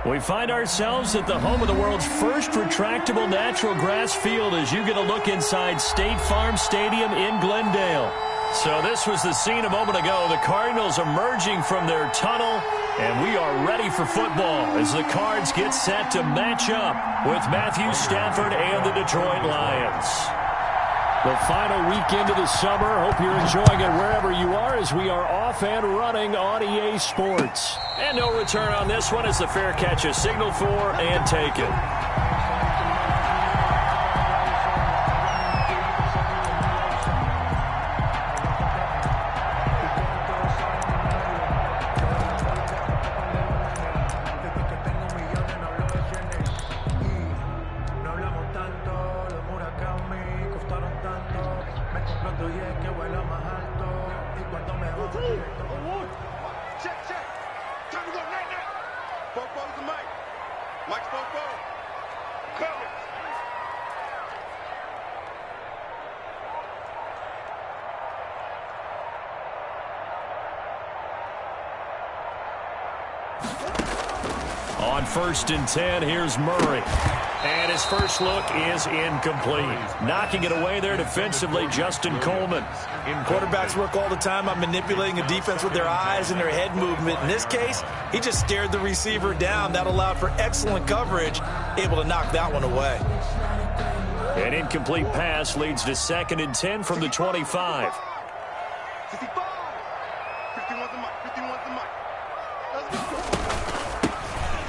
We find ourselves at the home of the world's first retractable natural grass field as you get a look inside State Farm Stadium in Glendale. So this was the scene a moment ago. The Cardinals emerging from their tunnel, and we are ready for football as the Cards get set to match up with Matthew Stafford and the Detroit Lions. The final weekend of the summer. Hope you're enjoying it wherever you are as we are off and running on EA Sports. And no return on this one as the fair catch is signaled for and taken. On 1st and 10, here's Murray. And his first look is incomplete. Knocking it away there defensively, Justin Coleman. Quarterbacks work all the time on manipulating a defense with their eyes and their head movement. In this case, he just stared the receiver down. That allowed for excellent coverage, able to knock that one away. An incomplete pass leads to 2nd and 10 from the 25.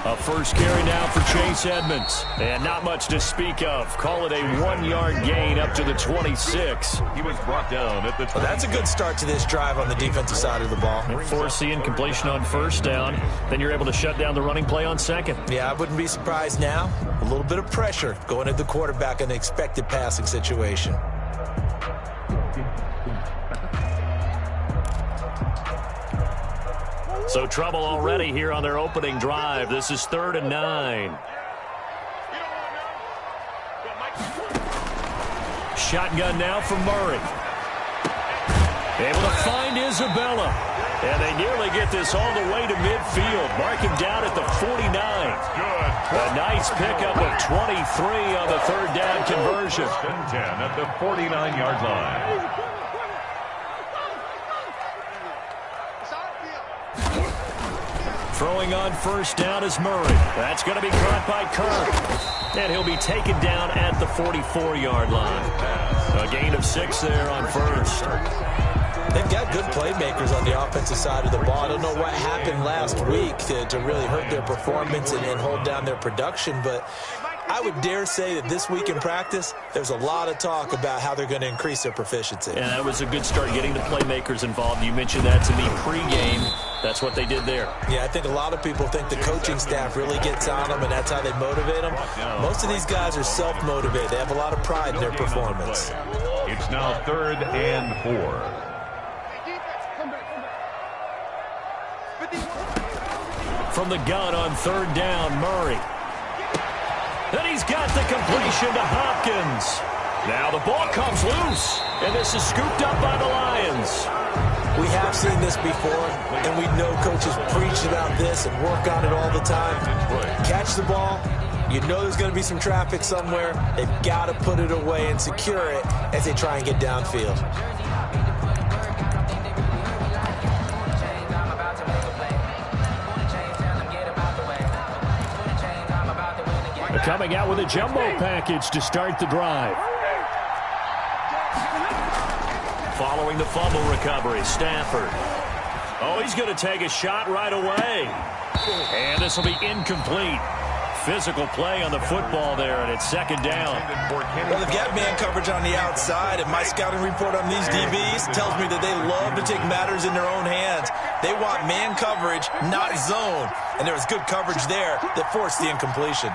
A first carry now for Chase Edmonds. And not much to speak of. Call it a 1-yard gain up to the 26. He was brought down at the 20. Well, that's a good start to this drive on the defensive side of the ball. Force the incompletion on 1st down. Then you're able to shut down the running play on 2nd. Yeah, I wouldn't be surprised now. A little bit of pressure going at the quarterback in the expected passing situation. So trouble already here on their opening drive. This is 3rd and 9. Shotgun now for Murray. Able to find Isabella. And they nearly get this all the way to midfield. Mark him down at the 49. A nice pickup of 23 on the 3rd down conversion. 10 at the 49-yard line. Throwing on 1st down is Murray. That's going to be caught by Kirk. And he'll be taken down at the 44-yard line. A gain of 6 there on 1st. They've got good playmakers on the offensive side of the ball. I don't know what happened last week to really hurt their performance and hold down their production, but I would dare say that this week in practice, there's a lot of talk about how they're going to increase their proficiency. And that was a good start getting the playmakers involved. You mentioned that to me pregame. That's what they did there. Yeah, I think a lot of people think the coaching staff really gets on them, and that's how they motivate them. Most of these guys are self-motivated. They have a lot of pride in their performance. It's now 3rd and 4. From the gun on 3rd down, Murray. Then he's got the completion to Hopkins. Now the ball comes loose, and this is scooped up by the Lions. We have seen this before, and we know coaches preach about this and work on it all the time. Catch the ball. You know there's going to be some traffic somewhere. They've got to put it away and secure it as they try and get downfield. Coming out with a jumbo package to start the drive. Following the fumble recovery, Stafford. Oh, he's going to take a shot right away. And this will be incomplete. Physical play on the football there, and it's 2nd down. Well, they've got man coverage on the outside, and my scouting report on these DBs tells me that they love to take matters in their own hands. They want man coverage, not zone. And there was good coverage there that forced the incompletion.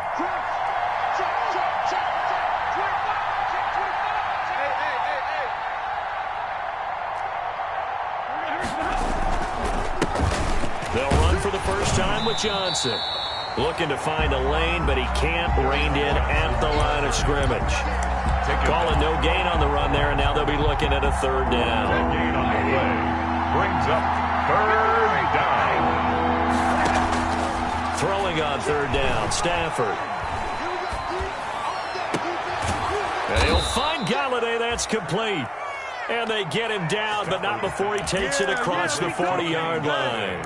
They'll run for the first time with Johnson. Looking to find a lane, but he can't. Reined in at the line of scrimmage. Calling no gain on the run there, and now they'll be looking at a 3rd down. That gain on the play brings up 3rd down. Throwing on third down. Stafford. They'll find Galladay. That's complete. And they get him down, but not before he takes it across the 40-yard line.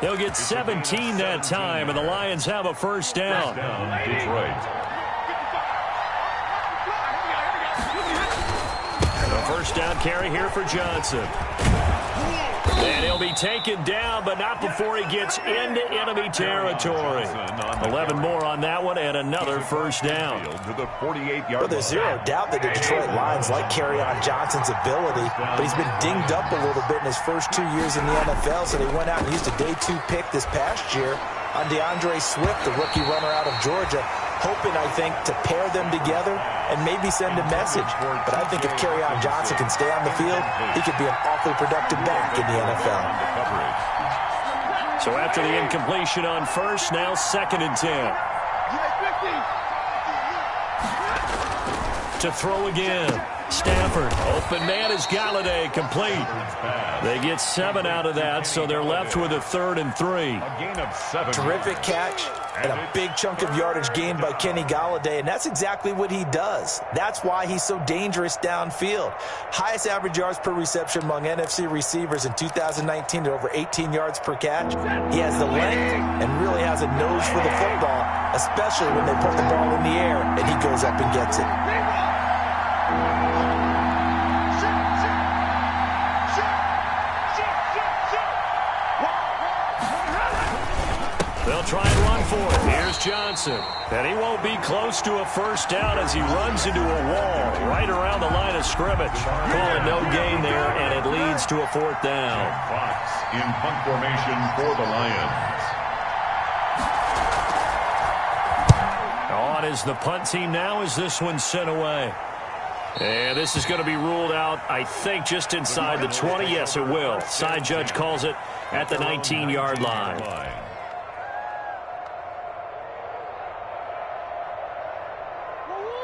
They'll get 17 that time, and the Lions have a first down. Detroit. The first down carry here for Johnson. And he'll be taken down, but not before he gets into enemy territory. 11 more on that one, and another first down. Well, there's zero doubt that the Detroit Lions like Kerryon Johnson's ability, but he's been dinged up a little bit in his first 2 years in the NFL, so they went out and used a day 2 pick this past year on DeAndre Swift, the rookie runner out of Georgia, hoping, I think, to pair them together and maybe send a message. But I think if Kerryon Johnson can stay on the field, he could be an awfully productive back in the NFL. So after the incompletion on first, now 2nd and 10. To throw again. Stafford. Open man is Galladay. Complete. They get 7 out of that, so they're left with a 3rd and 3. A gain of 7. Terrific catch and a big chunk of yardage gained by Kenny Galladay, and that's exactly what he does. That's why he's so dangerous downfield. Highest average yards per reception among NFC receivers in 2019 at over 18 yards per catch. He has the length and really has a nose for the football, especially when they put the ball in the air and he goes up and gets it. They'll try and run for it. Here's Johnson. And he won't be close to a first down as he runs into a wall right around the line of scrimmage. Call it no gain there, and it leads to a 4th down. Fox in punt formation for the Lions. On is the punt team now as this one's sent away. And this is going to be ruled out, I think, just inside the 20. Yes, it will. Side judge calls it at the 19-yard line.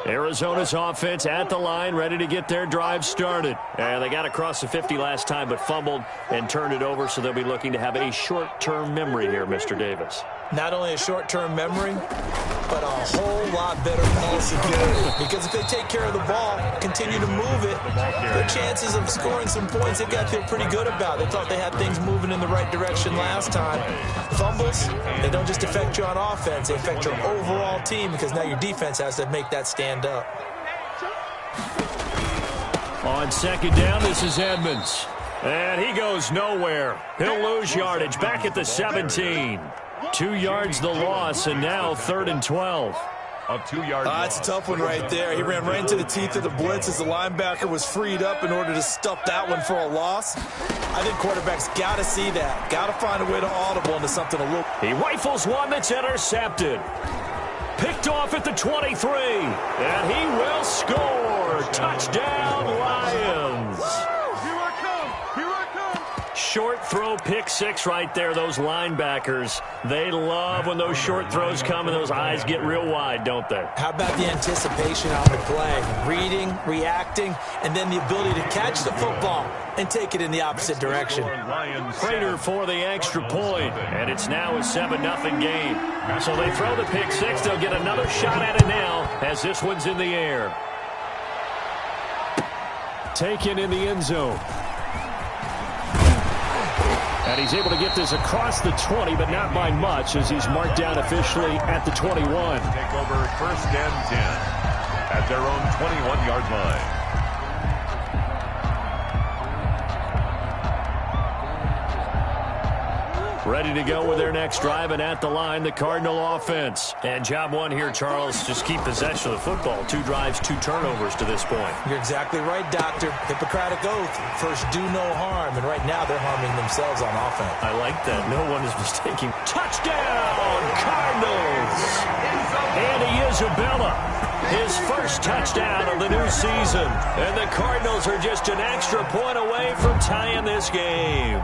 Arizona's offense at the line, ready to get their drive started. And they got across the 50 last time, but fumbled and turned it over, so they'll be looking to have a short-term memory here, Mr. Davis. Not only a short-term memory, but a whole lot better ball security. Because if they take care of the ball, continue to move it, their chances of scoring some points, they've got to feel pretty good about. They thought they had things moving in the right direction last time. Fumbles, they don't just affect you on offense, they affect your overall team because now your defense has to make that stand up. On 2nd down, this is Edmonds. And he goes nowhere. He'll lose yardage back at the 17. 2 yards the loss, and now 3rd and 12. A 2-yard That's a tough one right there. He ran right into the teeth of the blitz as the linebacker was freed up in order to stuff that one for a loss. I think quarterbacks got to see that. Got to find a way to audible into something a little. He rifles one that's intercepted. Picked off at the 23. And he will score. Touchdown, Lions. Short throw, pick 6 right there. Those linebackers, they love when those short throws come and those eyes get real wide, don't they? How about the anticipation on the play? Reading, reacting, and then the ability to catch the football and take it in the opposite direction. Prater for the extra point, and it's now a 7-0 game. So they throw the pick 6. They'll get another shot at it now as this one's in the air. Taken in the end zone. And he's able to get this across the 20, but not by much as he's marked down officially at the 21. Take over 1st and 10 at their own 21-yard line. Ready to go with their next drive, and at the line, the Cardinal offense. And job one here, Charles, just keep possession of the football. 2 drives, 2 turnovers to this point. You're exactly right, Doctor. Hippocratic oath. First, do no harm. And right now, they're harming themselves on offense. I like that. No one is mistaking. Touchdown, Cardinals! Andy Isabella, his first touchdown of the new season. And the Cardinals are just an extra point away from tying this game.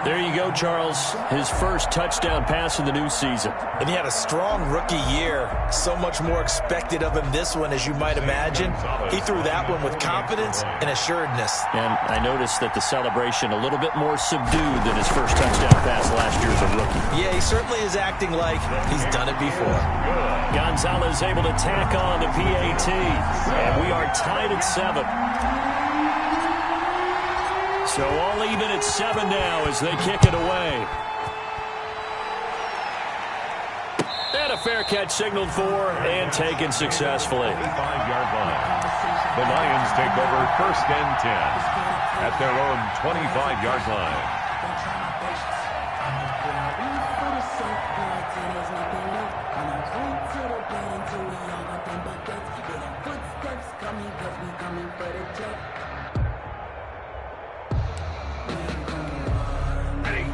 There you go, Charles. His first touchdown pass of the new season. And he had a strong rookie year. So much more expected of him this one, as you might imagine. He threw that one with confidence and assuredness. And I noticed that the celebration a little bit more subdued than his first touchdown pass last year as a rookie. Yeah, he certainly is acting like he's done it before. Gonzalez able to tack on the PAT. And we are tied at 7. So all even at 7 now as they kick it away. And a fair catch signaled for and taken successfully. 5-yard line. The Lions take over 1st and 10 at their own 25-yard line.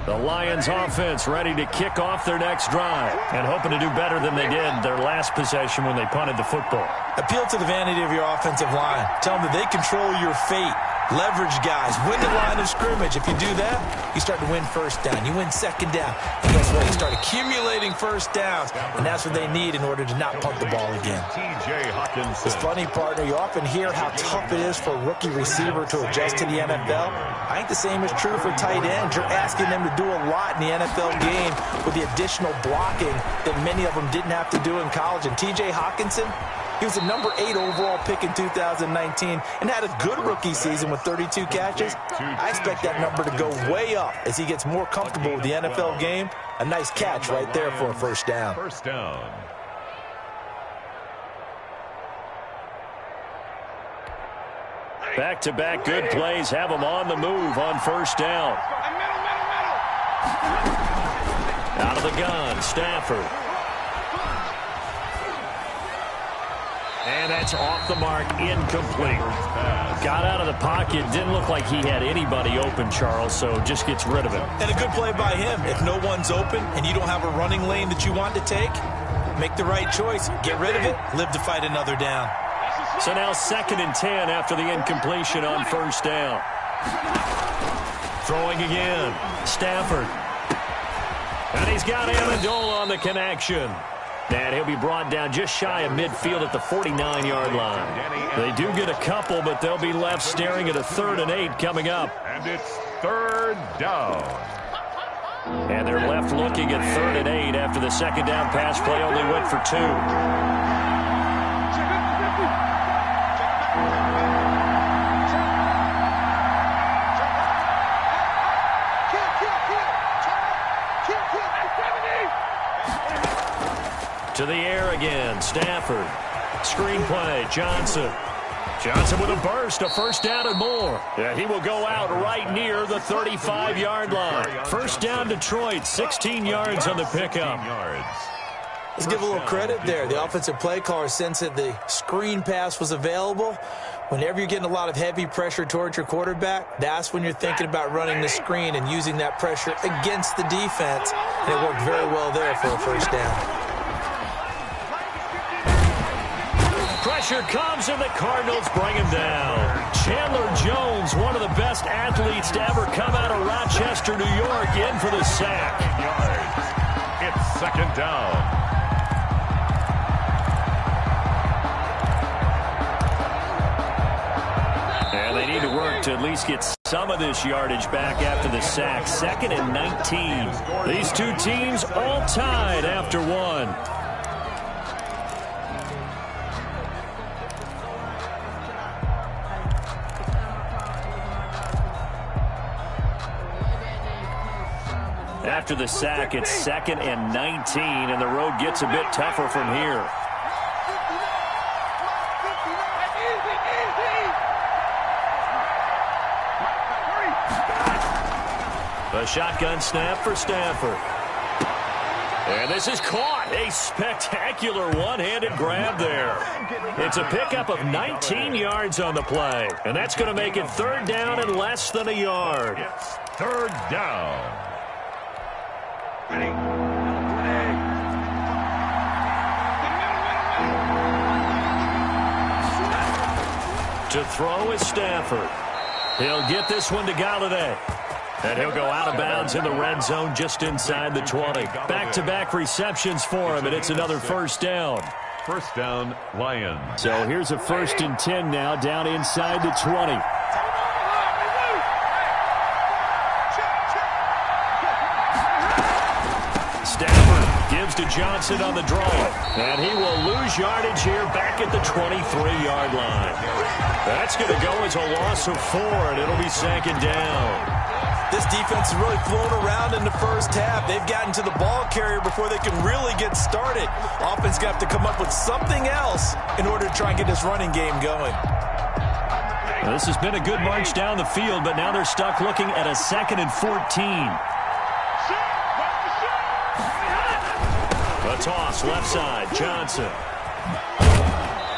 The Lions offense ready to kick off their next drive and hoping to do better than they did their last possession when they punted the football. Appeal to the vanity of your offensive line. Tell them that they control your fate. Leverage guys. Win the line of scrimmage. If you do that, you start to win first down. You win second down. And guess what? You start accumulating first downs. And that's what they need in order to not punt the ball again. It's funny, partner. You often hear how tough it is for a rookie receiver to adjust to the NFL. I think the same is true for tight ends. You're asking them to do a lot in the NFL game with the additional blocking that many of them didn't have to do in college. And T.J. Hawkinson, he was a number 8 overall pick in 2019 and had a good rookie season with 32 catches. I expect that number to go way up as he gets more comfortable with the NFL game. A nice catch right there for a first down. First down. Back-to-back good plays have them on the move on first down. Out of the gun, Stafford. And that's off the mark, incomplete. Got out of the pocket, didn't look like he had anybody open, Charles, so just gets rid of it. And a good play by him. If no one's open and you don't have a running lane that you want to take, make the right choice. Get rid of it, live to fight another down. So now 2nd and 10 after the incompletion on first down. Throwing again, Stafford. And he's got Amendola on the connection. And he'll be brought down just shy of midfield at the 49-yard line. They do get a couple, but they'll be left staring at a 3rd and 8 coming up. And it's 3rd down. And they're left looking at 3rd and 8 after the second down pass play only went for 2. To the air again, Stafford. Screen play, Johnson. Johnson with a burst, a first down and more. Yeah, he will go out right near the 35-yard line. First down, Detroit, 16 yards on the pickup. Let's give a little credit there. The offensive play caller sensed that the screen pass was available. Whenever you're getting a lot of heavy pressure towards your quarterback, that's when you're thinking about running the screen and using that pressure against the defense. And it worked very well there for a first down. Pressure comes, and the Cardinals bring him down. Chandler Jones, one of the best athletes to ever come out of Rochester, New York, in for the sack. It's 2nd down. And they need to work to at least get some of this yardage back after the sack. 2nd and 19. These two teams all tied after one. After the sack, it's 2nd and 19, and the road gets a bit tougher from here. A shotgun snap for Stafford. And this is caught. A spectacular one-handed grab there. It's a pickup of 19 yards on the play, and that's going to make it 3rd down and less than a yard. It's 3rd down. To throw is Stafford. He'll get this one to Galladay. And he'll go out of bounds in the red zone just inside the 20. Back-to-back receptions for him, and it's another first down. First down, Lions. So here's a 1st and 10 now, down inside the 20. Stafford gives to Johnson on the draw. And he will lose yardage here back at the 23-yard line. That's going to go as a loss of 4, and it'll be 2nd down. This defense has really flown around in the first half. They've gotten to the ball carrier before they can really get started. Offense going to have to come up with something else in order to try and get this running game going. Well, this has been a good march down the field, but now they're stuck looking at a 2nd and 14. The toss, left side, Johnson.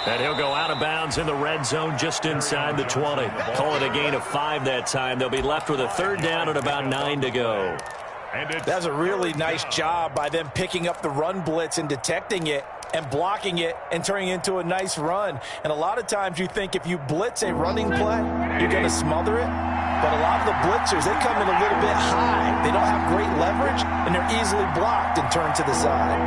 And he'll go out of bounds in the red zone just inside the 20. Call it a gain of 5 that time. They'll be left with a 3rd down and about 9 to go. That's a really nice job by them picking up the run blitz and detecting it and blocking it and turning it into a nice run. And a lot of times you think if you blitz a running play, you're going to smother it. But a lot of the blitzers, they come in a little bit high. They don't have great leverage, and they're easily blocked and turned to the side.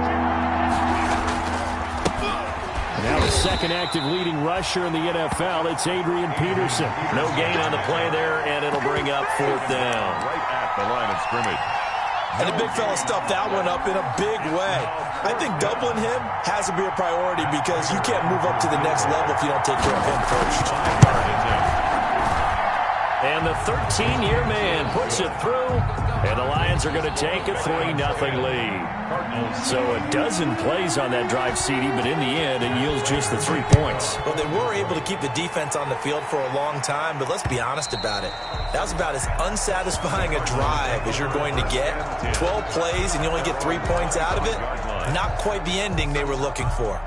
Now the 2nd active leading rusher in the NFL, it's Adrian Peterson. No gain on the play there, and it'll bring up 4th down. Right at the line of scrimmage. And the big fella stuffed that one up in a big way. I think doubling him has to be a priority because you can't move up to the next level if you don't take care of him first. And the 13-year man puts it through, and the Lions are going to take a 3-0 lead. So a dozen plays on that drive, CD, but in the end, it yields just the 3 points. Well, they were able to keep the defense on the field for a long time, but let's be honest about it. That was about as unsatisfying a drive as you're going to get. 12 plays, and you only get 3 points out of it. Not quite the ending they were looking for.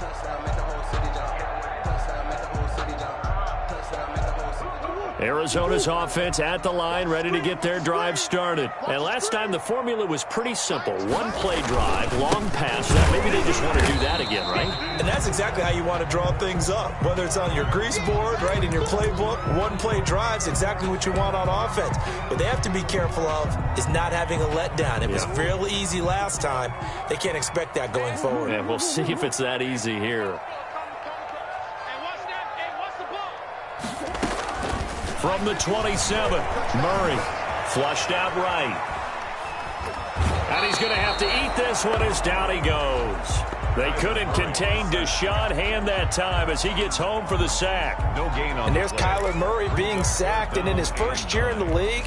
Arizona's offense at the line, ready to get their drive started. And last time, the formula was pretty simple. 1-play drive, long pass. Maybe they just want to do that again, right? And that's exactly how you want to draw things up. Whether it's on your grease board, right, in your playbook, 1-play drive's exactly what you want on offense. What they have to be careful of is not having a letdown. It was fairly easy last time. They can't expect that going forward. And we'll see if it's that easy here. From the 27, Murray flushed out right. And he's going to have to eat this one as down he goes. They couldn't contain Deshaun Hand that time as he gets home for the sack. No gain on. And there's Kyler Murray being sacked, and in his first year in the league,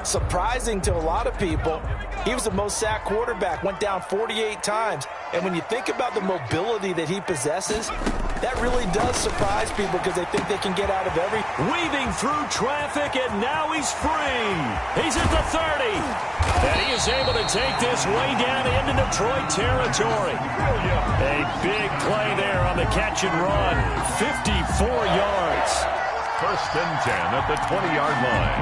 surprising to a lot of people, he was the most sacked quarterback, went down 48 times. And when you think about the mobility that he possesses, that really does surprise people because they think they can get out of every... Weaving through traffic, and now he's free. He's at the 30. And he is able to take this way down into Detroit territory. A big play there on the catch and run. 54 yards. First and 10 at the 20-yard line.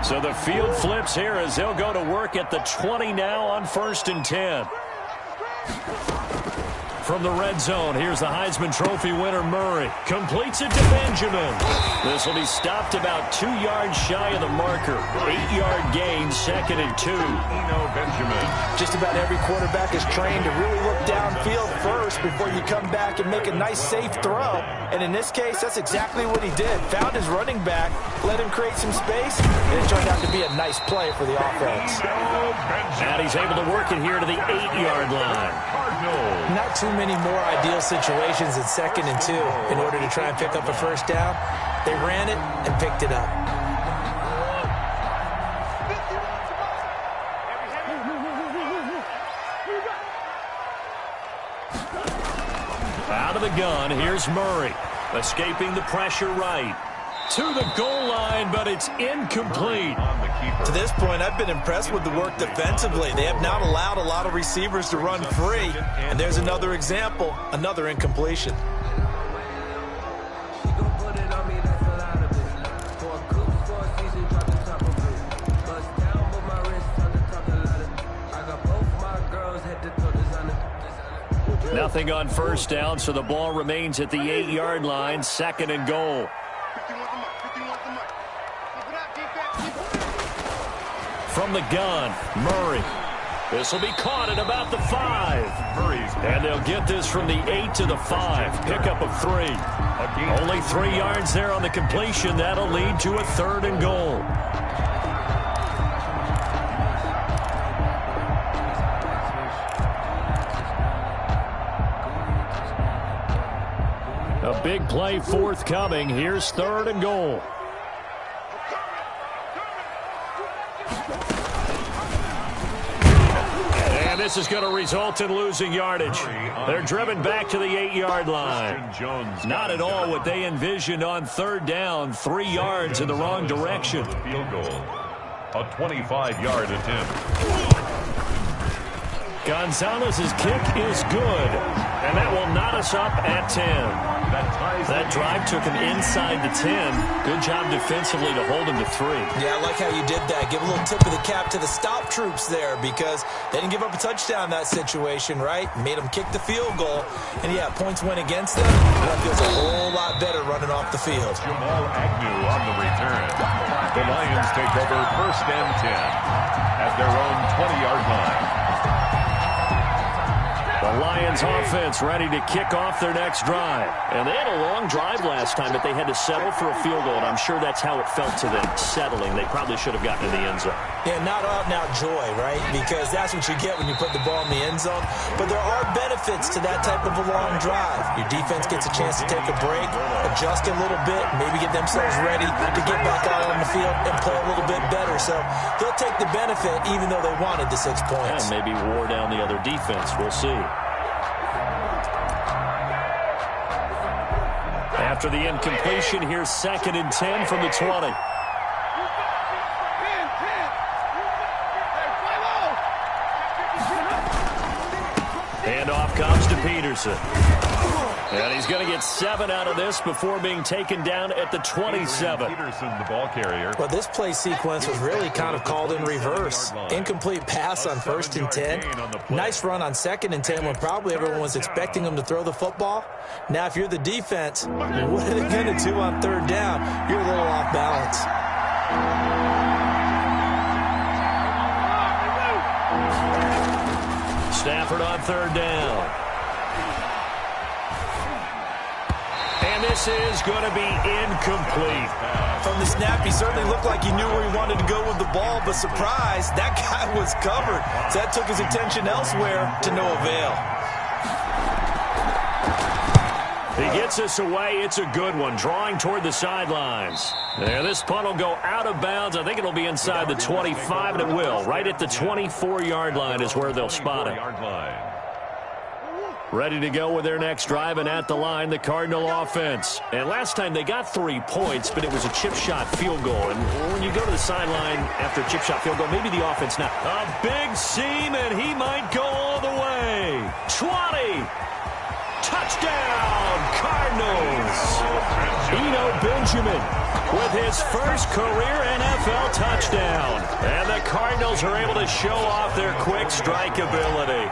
So the field flips here as they'll go to work at the 20 now on 1st and 10. From the red zone, here's the Heisman Trophy winner, Murray. Completes it to Benjamin. This will be stopped about 2 yards shy of the marker. 8-yard gain, 2nd and 2. Benjamin. Just about every quarterback is trained to really look downfield first before you come back and make a nice, safe throw. And in this case, that's exactly what he did. Found his running back, let him create some space, and it turned out to be a nice play for the offense. And he's able to work it here to the 8-yard line. Not too many more ideal situations in 2nd and 2 in order to try and pick up a first down. They ran it and picked it up. Out of the gun, here's Murray. Escaping the pressure right. To the goal line, but it's incomplete. To this point, I've been impressed with the work defensively. They have not allowed a lot of receivers to run free. And there's another example, another incompletion. Nothing on first down, so the ball remains at the 8-yard line, 2nd and goal. from the gun. Murray. This will be caught at about the 5. And they'll get this from the 8 to the 5. Pickup of 3. Only 3 yards there on the completion. That'll lead to a 3rd and goal. A big play forthcoming. Here's 3rd and goal. And this is going to result in losing yardage. They're driven back to the 8-yard line. Not at all what they envisioned on 3rd down. 3 yards in the wrong direction. Field goal. A 25-yard attempt. Gonzalez's kick is good. And that will knot us up at 10. That drive took him inside the 10. Good job defensively to hold him to 3. Yeah, I like how you did that. Give a little tip of the cap to the stop troops there because they didn't give up a touchdown in that situation, right? Made them kick the field goal. And, yeah, points went against them. That feels a whole lot better running off the field. Jamal Agnew on the return. The Lions take over 1st and 10 at their own 20-yard line. The Lions offense ready to kick off their next drive. And they had a long drive last time, but they had to settle for a field goal, and I'm sure that's how it felt to them, settling. They probably should have gotten in the end zone. Yeah, not out-and-out joy, right? Because that's what you get when you put the ball in the end zone. But there are benefits to that type of a long drive. Your defense gets a chance to take a break, adjust a little bit, maybe get themselves ready to get back out on the field and play a little bit better. So they'll take the benefit even though they wanted the 6 points. And maybe wore down the other defense. We'll see. After the incompletion, here's 2nd and 10 from the 20. Handoff comes to Peterson. And he's going to get 7 out of this before being taken down at the 27. Peterson, the ball carrier. Well, this play sequence was really kind of called in reverse. Incomplete pass on 1st and 10. Nice run on 2nd and 10 when probably everyone was expecting him to throw the football. Now, if you're the defense, what are they going to do on 3rd down? You're a little off balance. Stafford on 3rd down. And this is going to be incomplete. From the snap, he certainly looked like he knew where he wanted to go with the ball, but surprise, that guy was covered. So that took his attention elsewhere to no avail. He gets us away. It's a good one. Drawing toward the sidelines. There, this punt will go out of bounds. I think it'll be inside the 25, and it will. Right at the 24-yard line is where they'll spot it. Ready to go with their next drive, and at the line, the Cardinal offense. And last time they got 3 points, but it was a chip shot field goal. And when you go to the sideline after a chip shot field goal, maybe the offense now. A big seam, and he might go all the way. 20. Touchdown, Cardinals. Eno Benjamin with his first career NFL touchdown. And the Cardinals are able to show off their quick strike ability.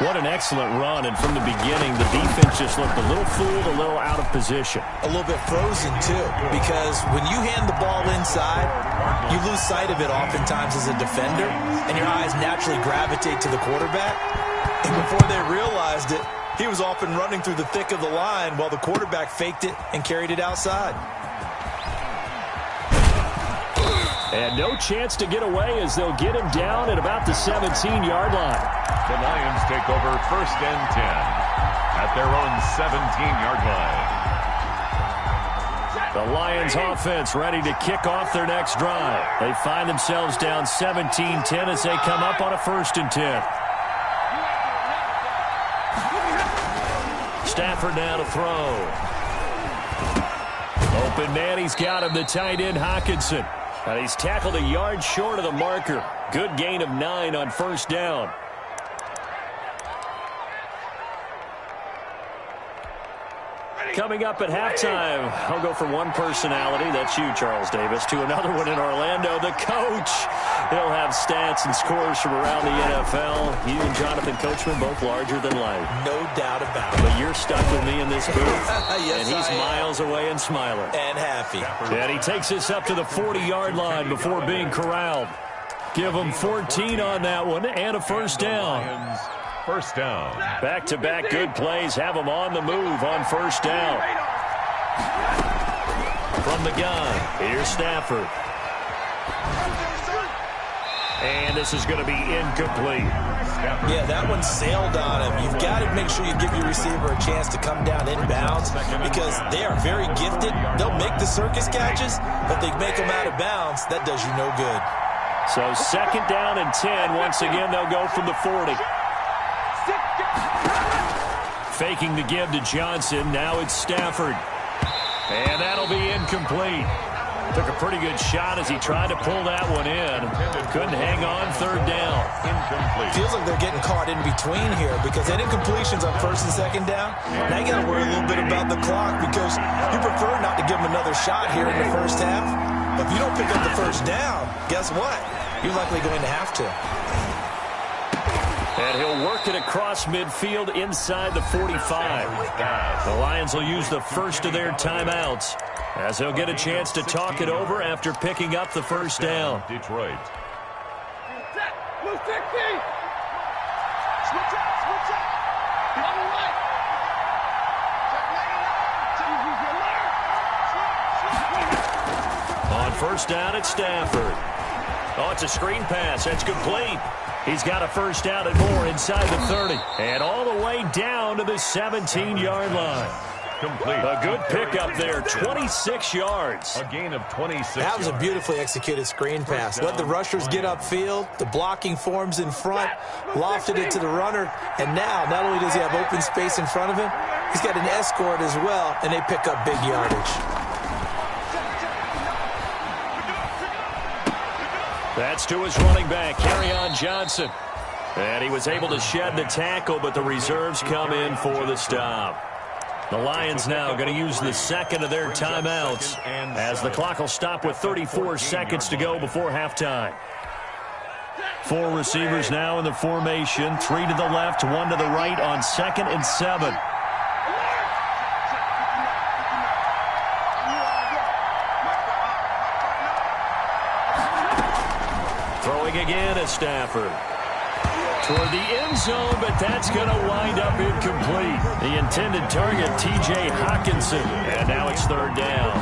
What an excellent run, and from the beginning, the defense just looked a little fooled, a little out of position. A little bit frozen, too, because when you hand the ball inside, you lose sight of it oftentimes as a defender, and your eyes naturally gravitate to the quarterback. And before they realized it, he was off and running through the thick of the line while the quarterback faked it and carried it outside. And no chance to get away as they'll get him down at about the 17-yard line. The Lions take over 1st and 10 at their own 17-yard line. The Lions offense ready to kick off their next drive. They find themselves down 17-10 as they come up on a 1st and 10. Stafford now to throw. Open man, he's got him, the tight end Hockenson. And he's tackled a yard short of the marker. Good gain of 9 on 1st down. Coming up at halftime, I'll go from one personality, that's you, Charles Davis, to another one in Orlando, the coach. He'll have stats and scores from around the NFL. You and Jonathan Coachman, both larger than life. No doubt about it. But you're stuck with me in this booth. Yes, and he's miles away and smiling. And happy. And he takes us up to the 40-yard line before being corralled. Give them 14 on that one and a first down. Lions, first down. Back-to-back good plays have them on the move on first down. From the gun, here's Stafford. And this is going to be incomplete. Yeah, that one sailed on him. You've got to make sure you give your receiver a chance to come down inbounds because they are very gifted. They'll make the circus catches, but they make them out of bounds. That does you no good. So second down and 10. Once again, they'll go from the 40. Faking the give to Johnson. Now it's Stafford. And that'll be incomplete. Took a pretty good shot as he tried to pull that one in. Couldn't hang on third down. Incomplete. Feels like they're getting caught in between here because that incompletion's on first and second down. Now you got to worry a little bit about the clock because you prefer not to give them another shot here in the first half. But if you don't pick up the first down, guess what? You're likely going to have to. And he'll work it across midfield inside the 45. The Lions will use the first of their timeouts as they'll get a chance to talk it over after picking up the first down. Detroit. On first down, it's Stafford. Oh, it's a screen pass. That's complete. He's got a first down and more inside the 30. And all the way down to the 17-yard line. Complete. A good pickup there, 26 yards. A gain of 26 That was a yards. beautifully executed screen pass. Let the rushers get upfield. The blocking forms in front. Lofted it to the runner. And now, not only does he have open space in front of him, he's got an escort as well, and they pick up big yardage. That's to his running back, Kerryon Johnson. And he was able to shed the tackle, but the reserves come in for the stop. The Lions now going to use the second of their timeouts as the clock will stop with 34 seconds to go before halftime. 4 receivers now in the formation, 3 to the left, 1 to the right on 2nd and 7. Throwing again is Stafford. Toward the end zone, but that's going to wind up incomplete. The intended target, T.J. Hawkinson. And now it's third down.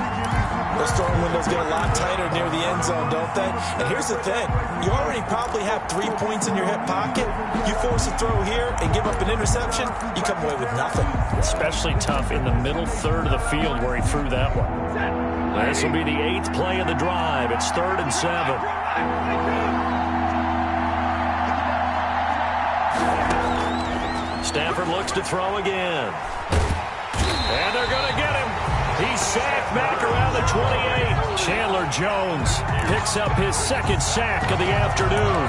Those throwing windows get a lot tighter near the end zone, don't they? And here's the thing. You already probably have 3 points in your hip pocket. You force a throw here and give up an interception, you come away with nothing. Especially tough in the middle third of the field where he threw that one. This will be the 8th play of the drive. It's 3rd and 7. Stafford looks to throw again. And they're going to get him. He's sacked back around the 28. Chandler Jones picks up his 2nd sack of the afternoon.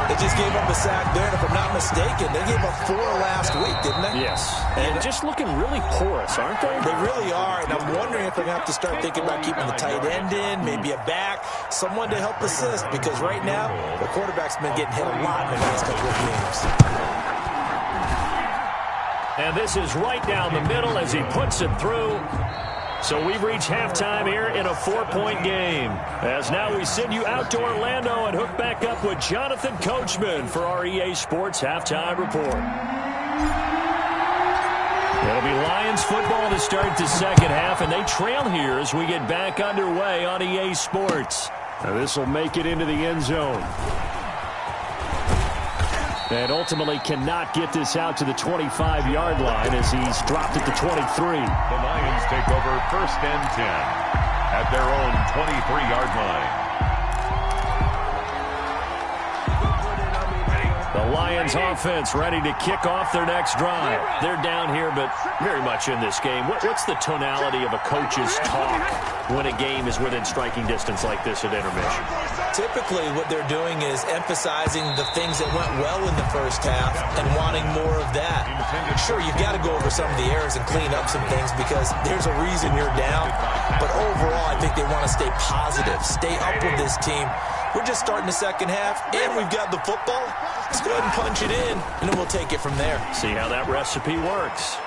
They just gave up a sack there, and if I'm not mistaken, they gave up 4 last week, didn't they? Yes. And just looking really porous, aren't they? They really are, and I'm wondering if they're going to have to start thinking about keeping the tight end in, maybe a back, someone to help assist, because right now, the quarterback's been getting hit a lot in the last couple of games. And this is right down the middle as he puts it through. So we've reached halftime here in a 4-point game. As now we send you out to Orlando and hook back up with Jonathan Coachman for our EA Sports Halftime Report. It'll be Lions football to start the second half, and they trail here as we get back underway on EA Sports. Now this will make it into the end zone. And ultimately cannot get this out to the 25-yard line as he's dropped it to 23. The Lions take over 1st and 10 at their own 23-yard line. The Lions offense ready to kick off their next drive. They're down here, but very much in this game. What's the tonality of a coach's talk when a game is within striking distance like this at intermission? Typically, what they're doing is emphasizing the things that went well in the first half and wanting more of that. Sure, you've got to go over some of the errors and clean up some things because there's a reason you're down. But overall, I think they want to stay positive, stay up with this team. We're just starting the second half, and we've got the football. Let's go ahead and punch it in, and then we'll take it from there. See how that recipe works.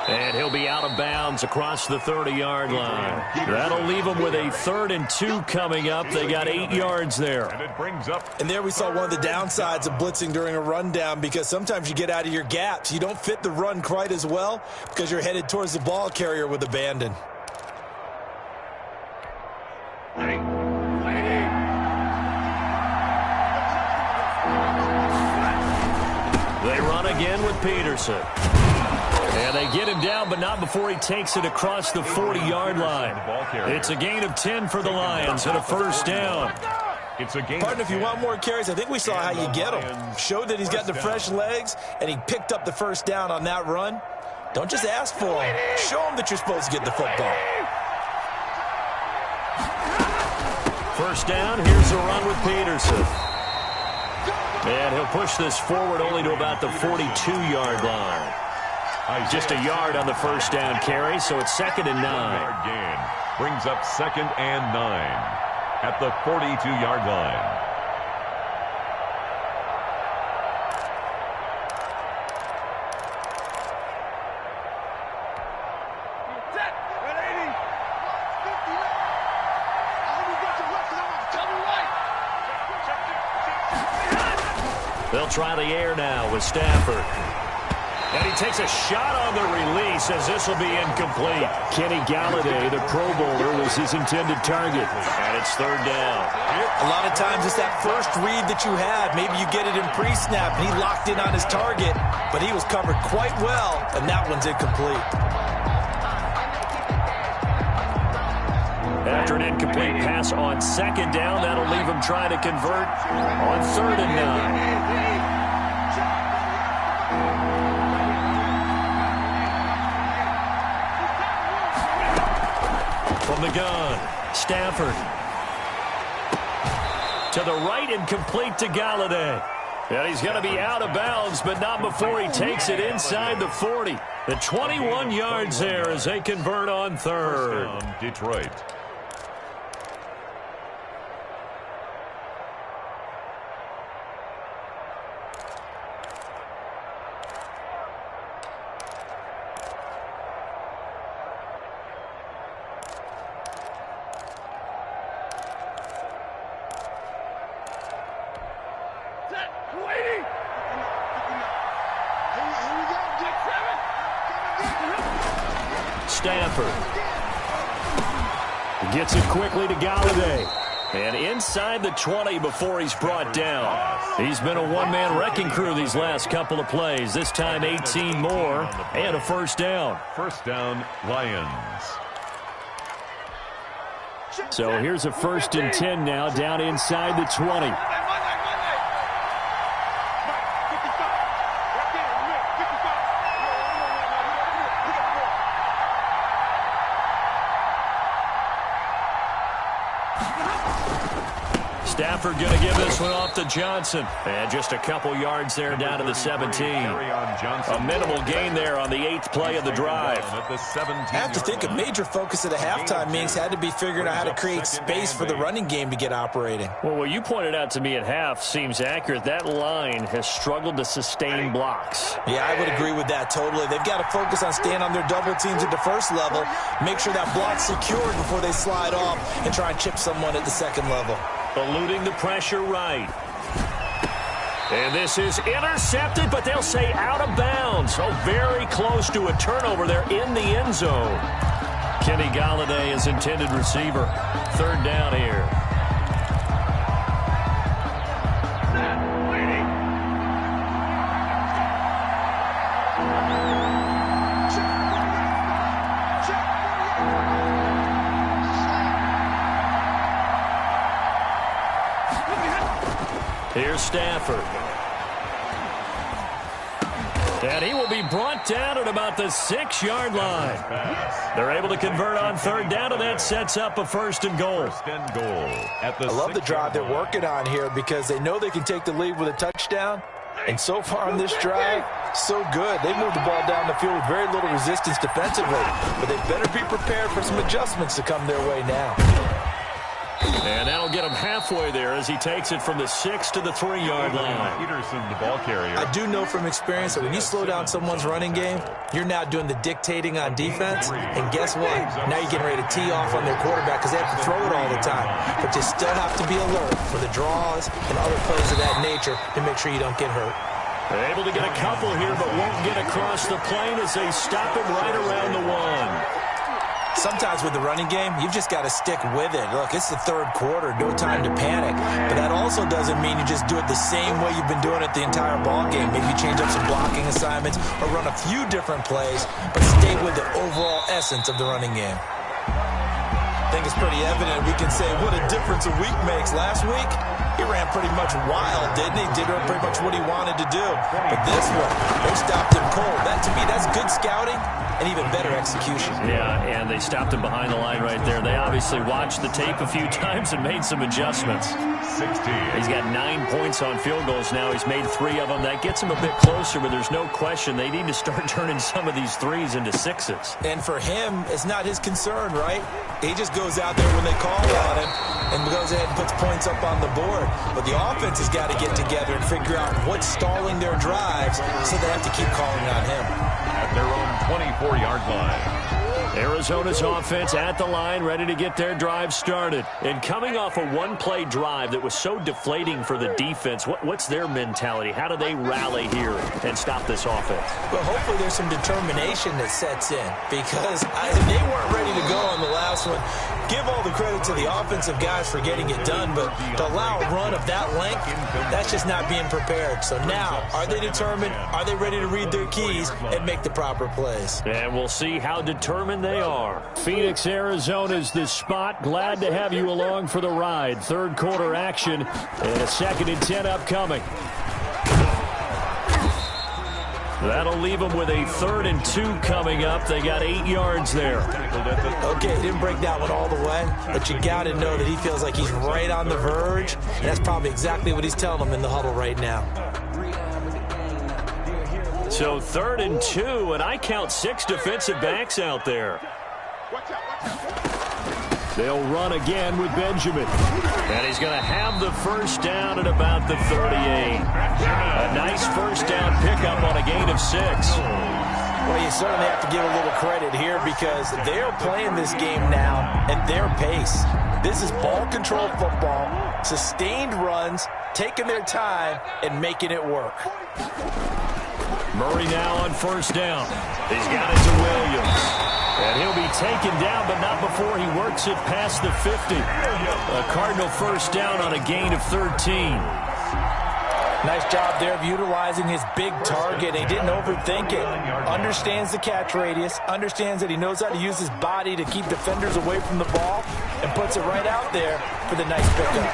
And he'll be out of bounds across the 30-yard line. That'll leave them with a 3rd and 2 coming up. They got 8 yards there. And it brings up. And there we saw one of the downsides of blitzing during a rundown, because sometimes you get out of your gaps. You don't fit the run quite as well because you're headed towards the ball carrier with abandon. They run again with Peterson. And they get him down, but not before he takes it across the 40-yard line. It's a gain of 10 for the Lions and a first down. It's a gain. Pardon, if you want more carries, I think we saw how you get him. Showed that he's got the fresh legs, and he picked up the first down on that run. Don't just ask for him. Show him that you're supposed to get the football. First down, here's the run with Peterson. And he'll push this forward only to about the 42-yard line. Just a yard on the first down carry, so it's 2nd and 9. Gain brings up 2nd and 9 at the 42-yard line. They'll try the air now with Stafford. And he takes a shot on the release as this will be incomplete. Kenny Galladay, the Pro Bowler, was his intended target. And it's 3rd down. A lot of times it's that first read that you have. Maybe you get it in pre-snap, and he locked in on his target, but he was covered quite well, and that one's incomplete. After an incomplete pass on 2nd down, that'll leave him trying to convert on 3rd and 9. From the gun, Stafford. To the right and complete to Galladay. And he's going to be out of bounds, but not before he takes it inside the 40. The 21 yards there as they convert on 3rd. First down, Detroit. Stafford gets it quickly to Galladay. And inside the 20 before he's brought down. He's been a one-man wrecking crew these last couple of plays. This time 18 more and a first down. First down, Lions. So here's a 1st and 10 now down inside the 20. Stafford going to give this one off to Johnson. And just a couple yards there down to the 17. A minimal gain there on the 8th play of the drive. I have to think a major focus of the halftime meetings had to be figuring out how to create space for the running game to get operating. Well, what you pointed out to me at half seems accurate. That line has struggled to sustain blocks. Yeah, I would agree with that totally. They've got to focus on staying on their double teams at the first level, make sure that block's secured before they slide off and try and chip someone at the second level. Eluding the pressure right. And this is intercepted, but they'll say out of bounds. Oh, very close to a turnover there in the end zone. Kenny Galladay is intended receiver. 3rd down here. Here's Stafford. And he will be brought down at about the 6-yard line. They're able to convert on 3rd down, and that sets up a 1st and goal. I love the drive they're working on here because they know they can take the lead with a touchdown. And so far on this drive, so good. They moved the ball down the field with very little resistance defensively. But they better be prepared for some adjustments to come their way now. And that'll get him halfway there as he takes it from the 6 to the 3-yard line. Peterson, the ball carrier. I do know from experience that when you slow down someone's running game, you're now doing the dictating on defense. And guess what? Now you're getting ready to tee off on their quarterback because they have to throw it all the time. But you still have to be alert for the draws and other plays of that nature to make sure you don't get hurt. They're able to get a couple here, but won't get across the plane as they stop him right around the 1. Sometimes with the running game, you've just got to stick with it. Look, it's the third quarter, no time to panic. But that also doesn't mean you just do it the same way you've been doing it the entire ball game. Maybe you change up some blocking assignments or run a few different plays, but stay with the overall essence of the running game. I think it's pretty evident. We can say what a difference a week makes. Last week, he ran pretty much wild, didn't he? Did pretty much what he wanted to do. But this one, they stopped him cold. That, to me, that's good scouting and even better execution. Yeah, and they stopped him behind the line right there. They obviously watched the tape a few times and made some adjustments. 16. He's got 9 points on field goals now. He's made 3 of them. That gets him a bit closer, but there's no question they need to start turning some of these 3s into 6s. And for him, it's not his concern, right? He just goes out there when they call on him and goes ahead and puts points up on the board. But the offense has got to get together and figure out what's stalling their drives, so they have to keep calling on him. At their own 24-yard line. Arizona's offense at the line, ready to get their drive started. And coming off a one-play drive that was so deflating for the defense, what's their mentality? How do they rally here and stop this offense? Well, hopefully there's some determination that sets in, because they weren't ready to go on the last one. Give all the credit to the offensive guys for getting it done, but to allow a run of that length, that's just not being prepared. So now, are they determined? Are they ready to read their keys and make the proper plays? And we'll see how determined they are. Phoenix, Arizona's the spot. Glad to have you along for the ride. Third quarter action and a 2nd and 10 upcoming. That'll leave them with a 3rd and 2 coming up. They got 8 yards there. Okay, didn't break that one all the way, but you got to know that he feels like he's right on the verge, and that's probably exactly what he's telling them in the huddle right now. So 3rd and 2, and I count 6 defensive backs out there. They'll run again with Benjamin. And he's going to have the first down at about the 38. A nice first down pickup on a gain of 6. Well, you certainly have to give a little credit here because they're playing this game now at their pace. This is ball control football, sustained runs, taking their time, and making it work. Murray now on first down. He's got it to Williams. And he'll be taken down, but not before he works it past the 50. A Cardinal first down on a gain of 13. Nice job there of utilizing his big target. He didn't overthink it. Understands the catch radius. Understands that he knows how to use his body to keep defenders away from the ball. And puts it right out there for the nice pickup.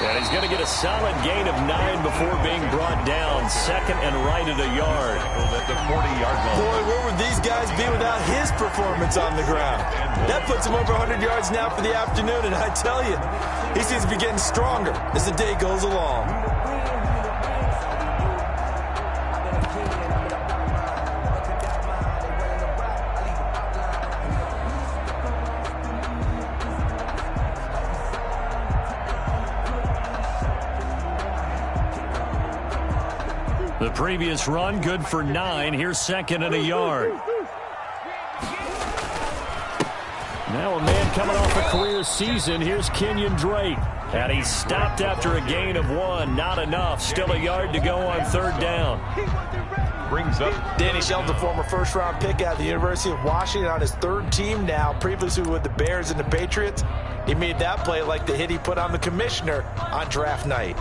And he's going to get a solid gain of 9 before being brought down. 2nd and right at a yard. At the 40-yard line. Boy, where would these guys be without his performance on the ground? That puts him over 100 yards now for the afternoon. And I tell you, he seems to be getting stronger as the day goes along. The previous run, good for 9. Here's 2nd and a yard. Now a man coming off a career season. Here's Kenyon Drake. And he stopped after a gain of 1. Not enough. Still a yard to go on 3rd down. Brings up Danny Shelton, former first-round pick out of the University of Washington, on his 3rd team now, previously with the Bears and the Patriots. He made that play like the hit he put on the commissioner on draft night.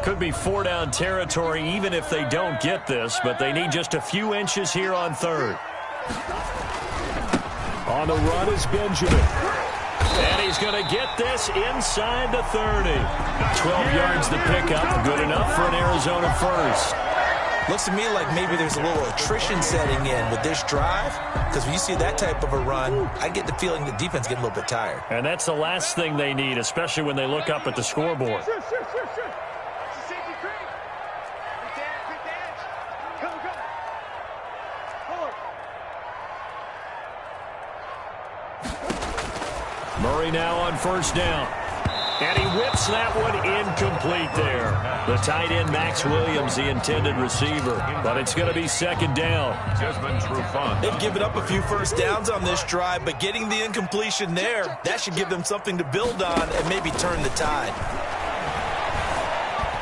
Could be 4-down territory even if they don't get this, but they need just a few inches here on 3rd. On the run is Benjamin. And he's going to get this inside the 30. 12 yards the pickup. Good enough for an Arizona first. Looks to me like maybe there's a little attrition setting in with this drive, because when you see that type of a run, I get the feeling the defense getting a little bit tired. And that's the last thing they need, especially when they look up at the scoreboard. Murray now on first down. And he whips that one incomplete there. The tight end, Max Williams, the intended receiver. But it's going to be second down. They've given up a few first downs on this drive, but getting the incompletion there, that should give them something to build on and maybe turn the tide.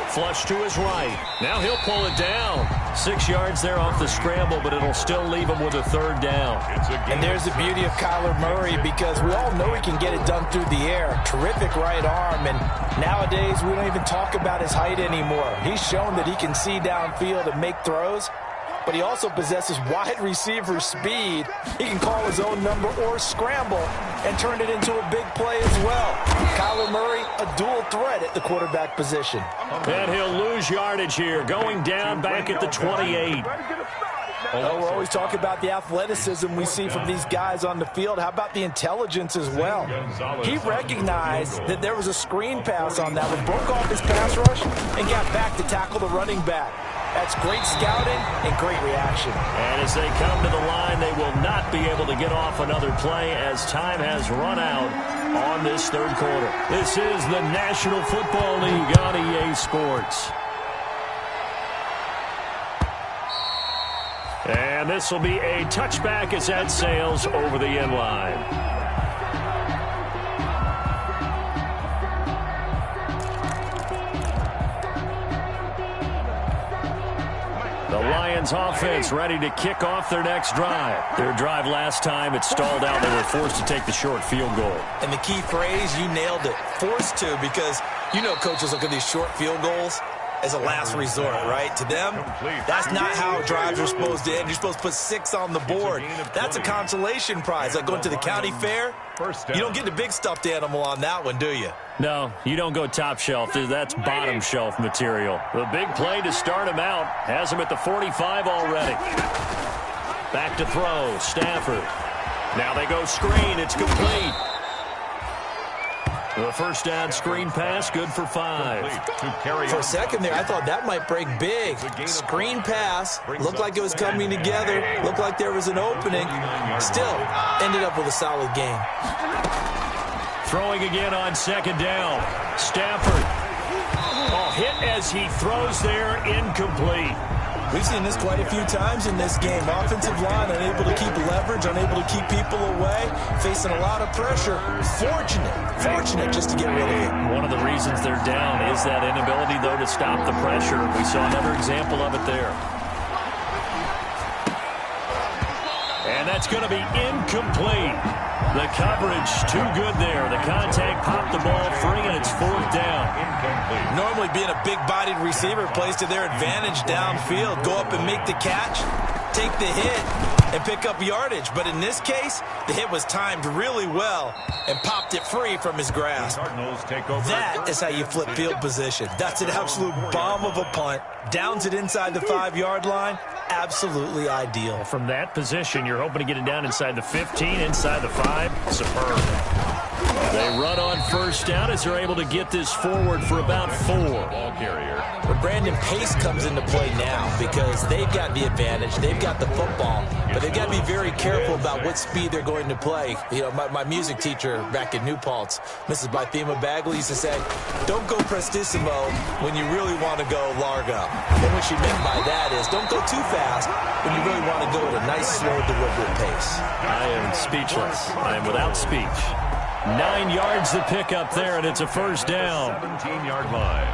Flush to his right. Now he'll pull it down. 6 yards there off the scramble, but it'll still leave him with a third down. And there's the beauty of Kyler Murray, because we all know he can get it done through the air. Terrific right arm, and nowadays we don't even talk about his height anymore. He's shown that he can see downfield and make throws, but he also possesses wide receiver speed. He can call his own number or scramble and turn it into a big play as well. Kyler Murray, a dual threat at the quarterback position. And he'll lose yardage here, going down back at the 28. Well, we're always talking about the athleticism we see from these guys on the field. How about the intelligence as well? He recognized that there was a screen pass on that one, broke off his pass rush, and got back to tackle the running back. That's great scouting and great reaction. And as they come to the line, they will not be able to get off another play as time has run out on this third quarter. This is the National Football League on EA Sports. And this will be a touchback as that sails over the end line. The Lions offense ready to kick off their next drive. Their drive last time, it stalled out. They were forced to take the short field goal. And the key phrase, you nailed it, forced to, because you know coaches look at these short field goals as a last resort, right? To them, that's not how drives are supposed to end. You're supposed to put 6 on the board. That's a consolation prize. Like going to the county fair, you don't get the big stuffed animal on that one, do you? No, you don't go top shelf. That's bottom shelf material. The big play to start him out has him at the 45 already. Back to throw, Stafford. Now they go screen. It's complete. The first down screen pass, good for 5. For a second there, I thought that might break big. Screen pass, looked like it was coming together, looked like there was an opening. Still, ended up with a solid game. Throwing again on second down. Stafford. Hit as he throws there, incomplete. We've seen this quite a few times in this game. Offensive line unable to keep leverage, unable to keep people away, facing a lot of pressure. Fortunate just to get rid of it. One of the reasons they're down is that inability, though, to stop the pressure. We saw another example of it there. And that's going to be incomplete. The coverage too good there. The contact popped the ball free, and it's fourth down. Normally being a big-bodied receiver plays to their advantage downfield. Go up and make the catch, take the hit, and pick up yardage. But in this case, the hit was timed really well and popped it free from his grasp. That is how you flip field position. That's an absolute bomb of a punt. Downs it inside the 5-yard line. Absolutely ideal. From that position, you're hoping to get it down inside the 15, inside the 5. Superb. They run on first down as they're able to get this forward for about 4. Ball carrier. But Brandon, pace comes into play now because they've got the advantage. They've got the football, but they've got to be very careful about what speed they're going to play. You know, my music teacher back in New Paltz, Mrs. Bythema Bagley, used to say, don't go prestissimo when you really want to go largo. And what she meant by that is don't go too fast when you really want to go at a nice, slow, deliberate pace. I am speechless. I am without speech. 9 yards to pick up there, and it's a first down. 17-yard line.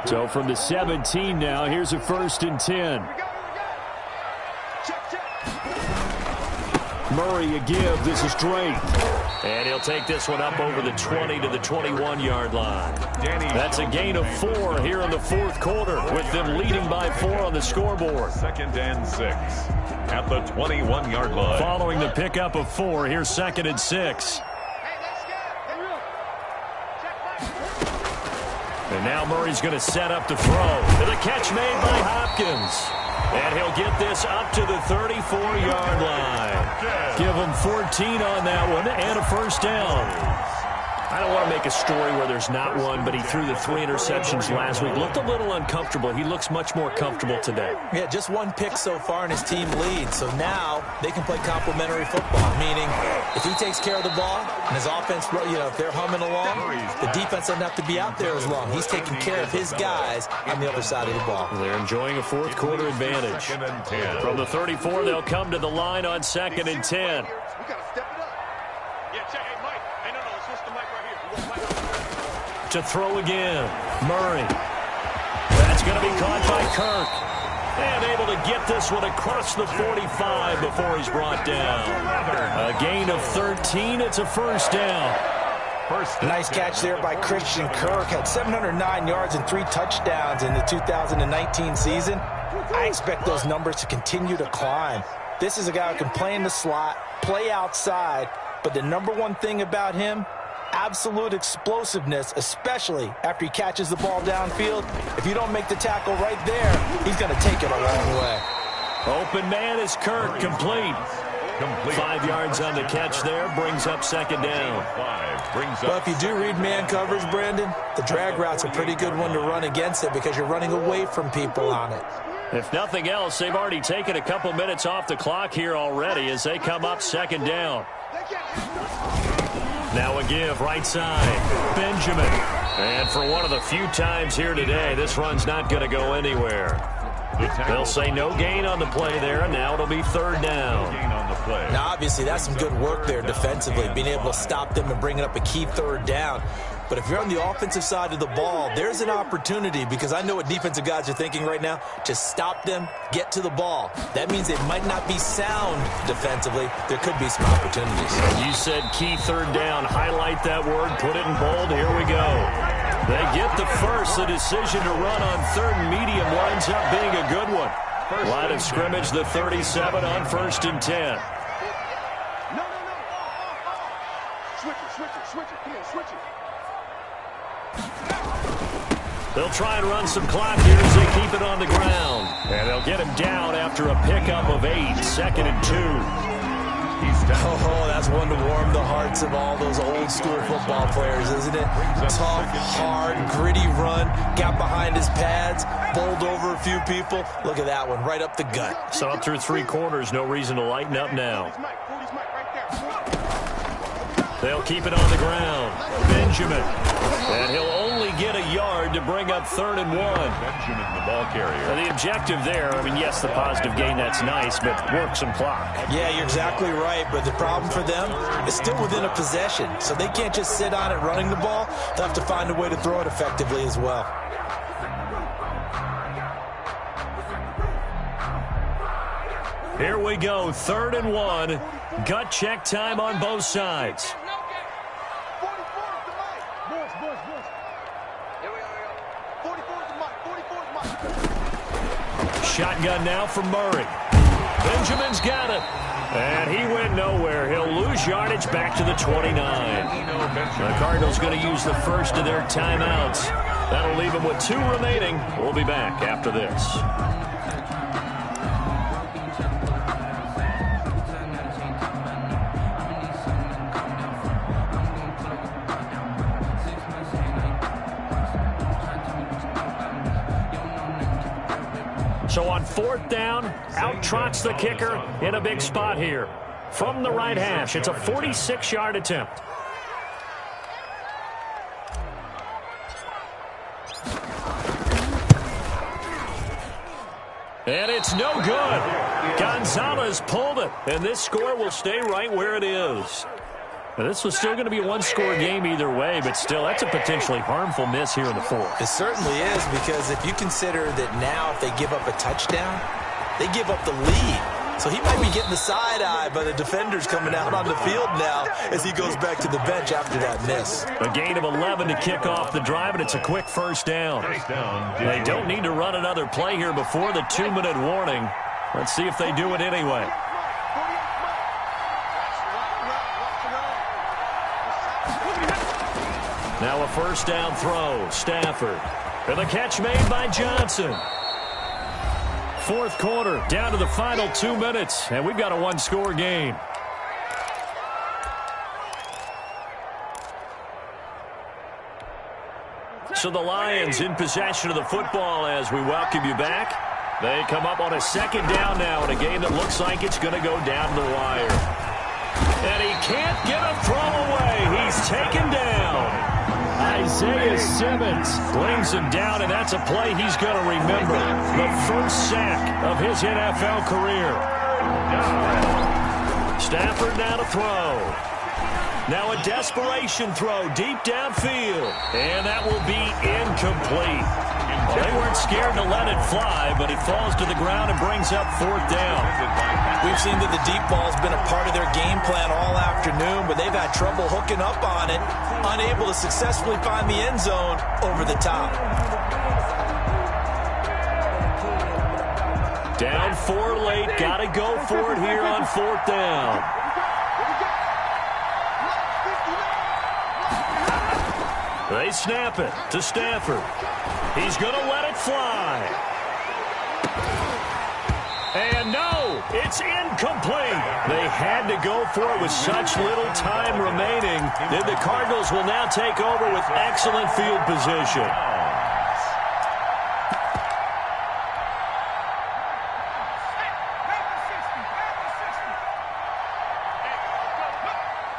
So from the 17 now, here's a 1st and 10. Murray a give. This is Drake. And he'll take this one up over the 20 to the 21-yard line. That's a gain of 4 here in the fourth quarter, with them leading by 4 on the scoreboard. 2nd and 6 at the 21-yard line. Following the pickup of 4, here's 2nd and 6. And now Murray's going to set up to throw. The catch made by Hopkins. And he'll get this up to the 34-yard line. Give him 14 on that one and a first down. I don't want to make a story where there's not one, but he threw the 3 interceptions last week. Looked a little uncomfortable. He looks much more comfortable today. Yeah, just 1 pick so far and his team leads. So now they can play complementary football, meaning if he takes care of the ball and his offense, if they're humming along, the defense doesn't have to be out there as long. He's taking care of his guys on the other side of the ball. They're enjoying a fourth quarter advantage. From the 34, they'll come to the line on 2nd and 10. To throw again, Murray. That's going to be caught by Kirk. And able to get this one across the 45 before he's brought down. A gain of 13. It's a first down. Nice catch there by Christian Kirk. Had 709 yards and 3 touchdowns in the 2019 season. I expect those numbers to continue to climb. This is a guy who can play in the slot, play outside, but the number one thing about him, absolute explosiveness, especially after he catches the ball downfield. If you don't make the tackle right there, he's going to take it a long way. Open man is Kirk, complete. 5 yards on the catch there, brings up 2nd down. Well, if you do read man coverage, Brandon, the drag route's a pretty good one to run against it because you're running away from people on it. If nothing else, they've already taken a couple minutes off the clock here already as they come up 2nd down. Now a give, right side, Benjamin. And for one of the few times here today, this run's not going to go anywhere. They'll say no gain on the play there, and now it'll be 3rd down. Now, obviously, that's some good work there defensively, being able to stop them and bringing up a key 3rd down. But if you're on the offensive side of the ball, there's an opportunity, because I know what defensive guys are thinking right now. Just stop them, get to the ball. That means they might not be sound defensively. There could be some opportunities. You said key 3rd down. Highlight that word, put it in bold. Here we go. They get the first. The decision to run on 3rd and medium winds up being a good one. Line of scrimmage, the 37 on 1st and 10. They'll try and run some clock here as they keep it on the ground. And they'll get him down after a pickup of 8, 2nd and 2. Oh, that's one to warm the hearts of all those old school football players, isn't it? Tough, hard, gritty run, got behind his pads, bowled over a few people. Look at that one, right up the gut. So up through 3 quarters, no reason to lighten up now. They'll keep it on the ground. Benjamin. And he'll only get a yard to bring up 3rd and 1. Benjamin, the ball carrier. The objective there, I mean, yes, the positive gain, that's nice, but work some clock. Yeah, you're exactly right, but the problem for them is still within a possession, so they can't just sit on it running the ball. They'll have to find a way to throw it effectively as well. Here we go, 3rd and 1. Gut check time on both sides. Shotgun now from Murray. Benjamin's got it. And he went nowhere. He'll lose yardage back to the 29. The Cardinals going to use the first of their timeouts. That'll leave them with 2 remaining. We'll be back after this. So on 4th down, out trots the kicker in a big spot here. From the right hash, it's a 46-yard attempt. And it's no good. Gonzalez pulled it, and this score will stay right where it is. Now, this was still going to be a 1-score game either way, but still, that's a potentially harmful miss here in the 4th. It certainly is, because if you consider that now if they give up a touchdown, they give up the lead. So he might be getting the side eye by the defenders coming out on the field now as he goes back to the bench after that miss. A gain of 11 to kick off the drive, and it's a quick first down. They don't need to run another play here before the 2-minute warning. Let's see if they do it anyway. Now a first down throw, Stafford. And the catch made by Johnson. 4th quarter, down to the final 2 minutes, and we've got a 1-score game. So the Lions in possession of the football as we welcome you back. They come up on a second down now in a game that looks like it's going to go down the wire. And he can't get a throw away. He's taken down. Isaiah Simmons brings him down, and that's a play he's going to remember. The first sack of his NFL career. Stafford now to throw. Now a desperation throw deep downfield. And that will be incomplete. Well, they weren't scared to let it fly, but it falls to the ground and brings up fourth down. We've seen that the deep ball's been a part of their game plan all afternoon, but they've had trouble hooking up on it, unable to successfully find the end zone over the top. Down 4 late, got to go for it here on fourth down. They snap it to Stafford. He's going to let it fly. And no, it's incomplete. They had to go for it with such little time remaining. Then the Cardinals will now take over with excellent field position.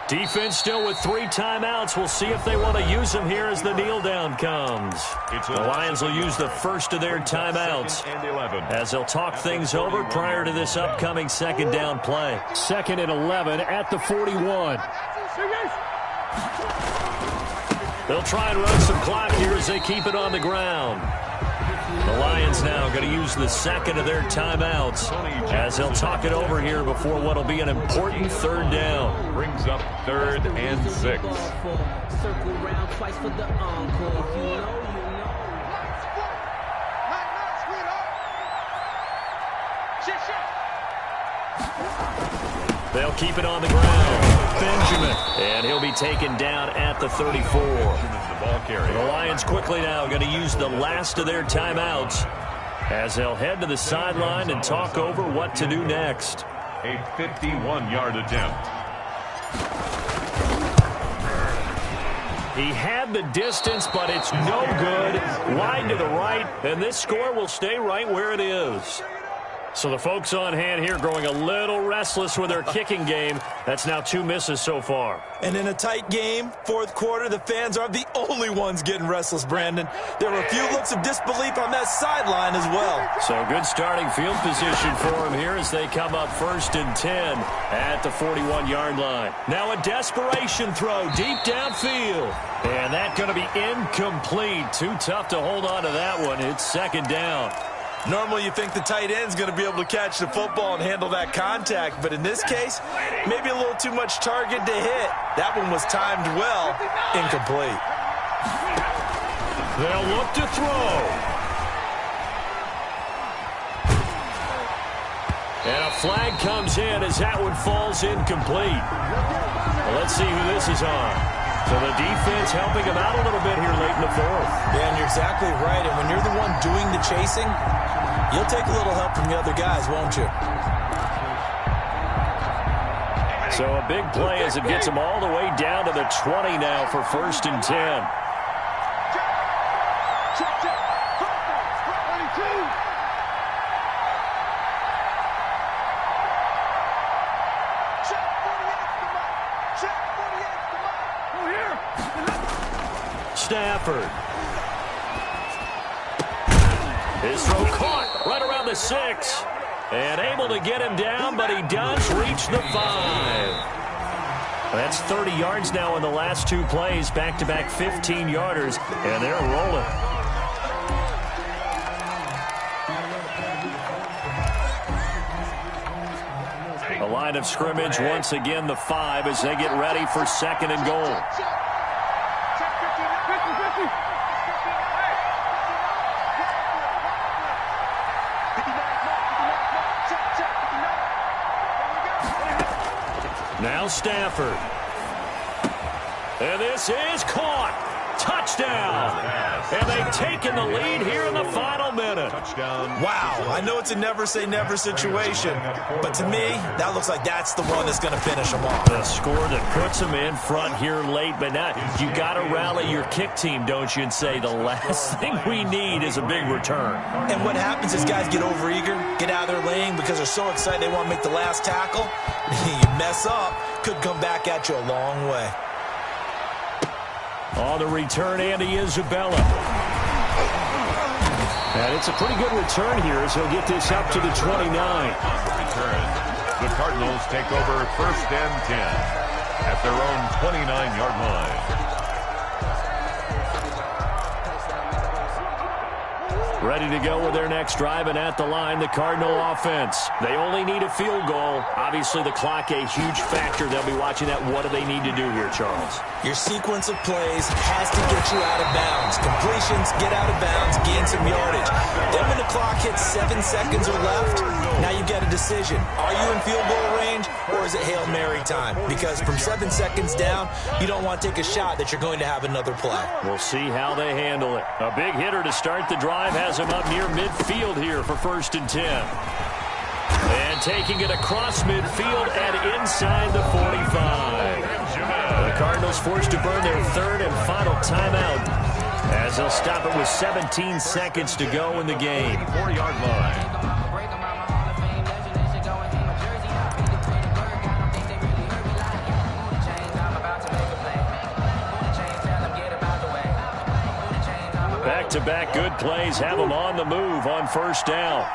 Defense still with 3 timeouts. We'll see if they want to use them here as the kneel down comes. The Lions will use the first of their timeouts as they'll talk things over prior to this upcoming second down play. 2nd and 11 at the 41. They'll try and run some clock here as they keep it on the ground. The Lions now going to use the second of their timeouts as they'll talk it over here before what will be an important third down. Brings up 3rd and 6. Circle round twice for the encore. If you know, you know. They'll keep it on the ground. Benjamin. And he'll be taken down at the 34. The Lions quickly now going to use the last of their timeouts as they'll head to the sideline and talk over what to do next. A 51-yard attempt. He had the distance, but it's no good. Wide to the right, and this score will stay right where it is. So the folks on hand here growing a little restless with their kicking game. That's now 2 misses so far. And in a tight game, fourth quarter, the fans are the only ones getting restless, Brandon. There were a few looks of disbelief on that sideline as well. So good starting field position for them here as they come up 1st and 10 at the 41-yard line. Now a desperation throw deep downfield. And that's going to be incomplete. Too tough to hold on to that one. It's 2nd down. Normally you think the tight end's going to be able to catch the football and handle that contact, but in this case, maybe a little too much target to hit. That one was timed well, incomplete. They'll look to throw. And a flag comes in as that one falls incomplete. Well, let's see who this is on. So the defense helping him out a little bit here late in the 4th. Yeah, and you're exactly right. And when you're the one doing the chasing, you'll take a little help from the other guys, won't you? So a big play as it gets him all the way down to the 20 now for 1st and 10. Stafford. His throw caught right around the 6. And able to get him down, but he does reach the 5. That's 30 yards now in the last 2 plays. Back-to-back 15-yarders, and they're rolling. A line of scrimmage, once again the 5 as they get ready for 2nd and goal. Now Stafford. And this is caught. Touchdown! And they've taken the lead here in the final minute. Touchdown. Wow, I know it's a never-say-never situation, but to me, that looks like that's the one that's going to finish them off. The score that puts them in front here late, but now you got to rally your kick team, don't you, and say the last thing we need is a big return. And what happens is guys get overeager, get out of their lane because they're so excited they want to make the last tackle. You mess up, could come back at you a long way. On the return, Andy Isabella. And it's a pretty good return here as he'll get this up to the 29. Return. The Cardinals take over 1st and 10 at their own 29-yard line. Ready to go with their next drive, and at the line, the Cardinal offense. They only need a field goal. Obviously, the clock a huge factor. They'll be watching that. What do they need to do here, Charles? Your sequence of plays has to get you out of bounds. Completions, get out of bounds, gain some yardage. Then when the clock hits 7 seconds or left, now you get a decision. Are you in field goal range, or is it Hail Mary time? Because from 7 seconds down, you don't want to take a shot that you're going to have another play. We'll see how they handle it. A big hitter to start the drive has him up near midfield here for 1st and 10. And taking it across midfield and inside the 45. The Cardinals forced to burn their 3rd and final timeout as they'll stop it with 17 seconds to go in the game. 4-yard line. Back-to-back good plays have them on the move on 1st down.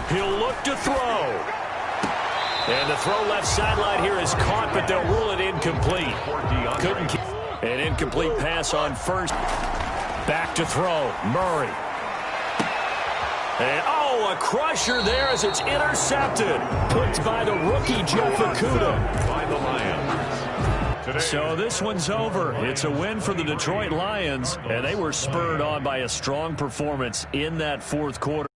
He'll look to throw. And the throw left sideline here is caught, but they'll rule it incomplete. Couldn't keep an incomplete pass on 1st. Back to throw. Murray. And, a crusher there as it's intercepted. Picked by the rookie, Jeff Okudah. By the Lions. So this one's over. It's a win for the Detroit Lions, and they were spurred on by a strong performance in that 4th quarter.